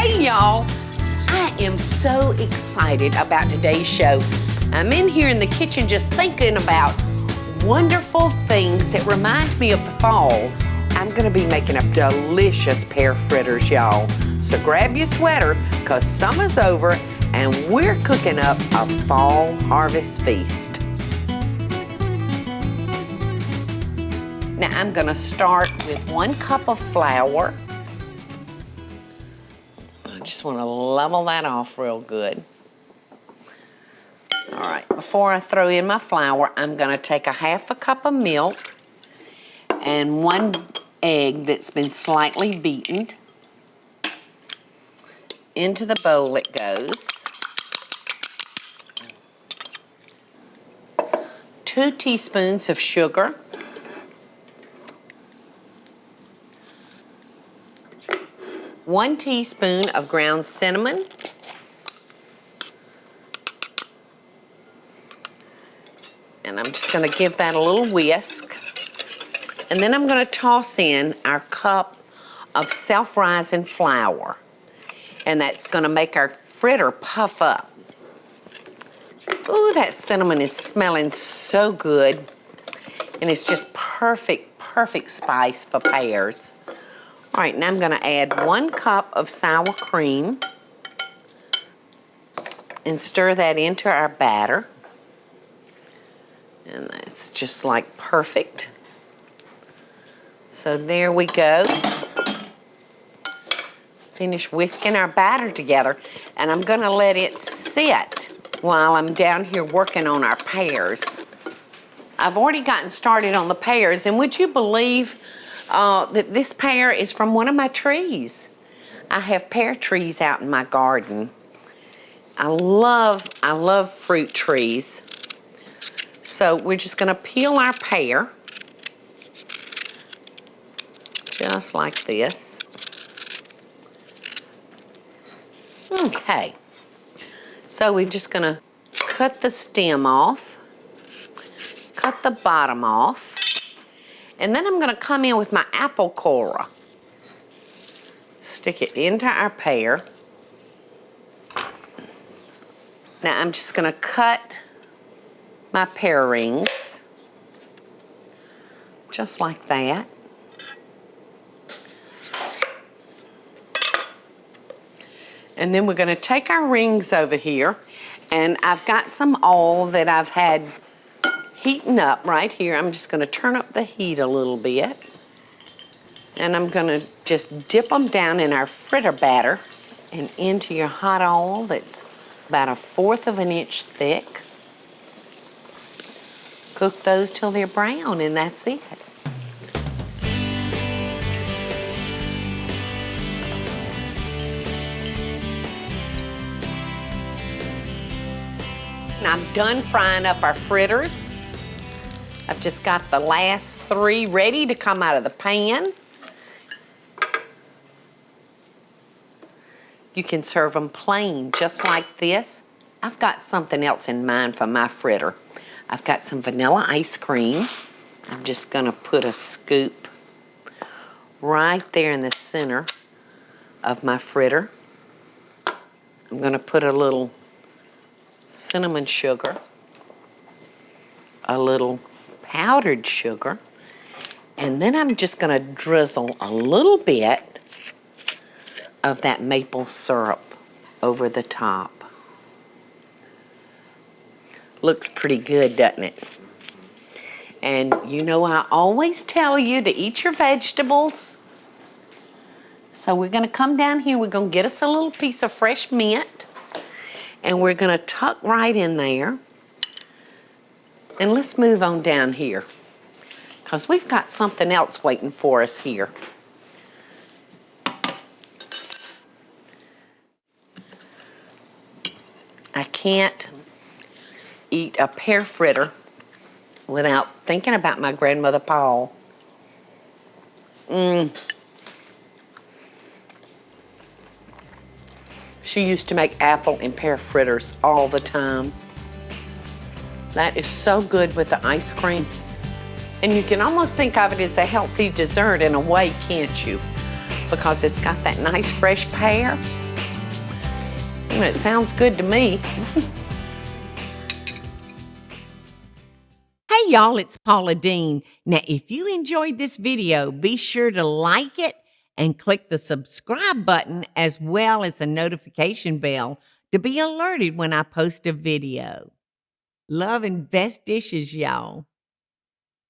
Hey y'all, I am so excited about today's show. I'm in here in the kitchen just thinking about wonderful things that remind me of the fall. I'm gonna be making up delicious pear fritters, y'all. So grab your sweater, cause summer's over and we're cooking up a fall harvest feast. Now I'm gonna start with 1 cup of flour. I just wanna level that off real good. All right, before I throw in my flour, I'm gonna take a 1/2 cup of milk and 1 egg that's been slightly beaten. Into the bowl it goes. 2 teaspoons of sugar. 1 teaspoon of ground cinnamon. And I'm just gonna give that a little whisk. And then I'm gonna toss in our cup of self-rising flour. And that's gonna make our fritter puff up. Ooh, that cinnamon is smelling so good. And it's just perfect spice for pears. All right, now I'm gonna add 1 cup of sour cream and stir that into our batter. And that's just like perfect. So there we go. Finish whisking our batter together, and I'm gonna let it sit while I'm down here working on our pears. I've already gotten started on the pears, and would you believe that this pear is from one of my trees? I have pear trees out in my garden. I love fruit trees. So we're just gonna peel our pear, just like this. Okay, so we're just gonna cut the stem off, cut the bottom off, and then I'm gonna come in with my apple core. Stick it into our pear. Now I'm just gonna cut my pear rings, just like that. And then we're gonna take our rings over here, and I've got some oil that I've had heating up right here. I'm just gonna turn up the heat a little bit. And I'm gonna just dip them down in our fritter batter and into your hot oil that's about 1/4 of an inch thick. Cook those till they're brown, and that's it. Now I'm done frying up our fritters. I've just got the last 3 ready to come out of the pan. You can serve them plain, just like this. I've got something else in mind for my fritter. I've got some vanilla ice cream. I'm just gonna put a scoop right there in the center of my fritter. I'm gonna put a little cinnamon sugar, a little powdered sugar, and then I'm just gonna drizzle a little bit of that maple syrup over the top. Looks pretty good, doesn't it? And you know I always tell you to eat your vegetables. So we're gonna come down here, we're gonna get us a little piece of fresh mint, and we're gonna tuck right in there. And let's move on down here, because we've got something else waiting for us here. I can't eat a pear fritter without thinking about my grandmother Paula. She used to make apple and pear fritters all the time. That is so good with the ice cream. And you can almost think of it as a healthy dessert in a way, can't you? Because it's got that nice fresh pear It sounds good to me. Hey y'all, it's Paula Deen. Now, if you enjoyed this video, be sure to like it and click the subscribe button as well as the notification bell to be alerted when I post a video. Love and best dishes, y'all.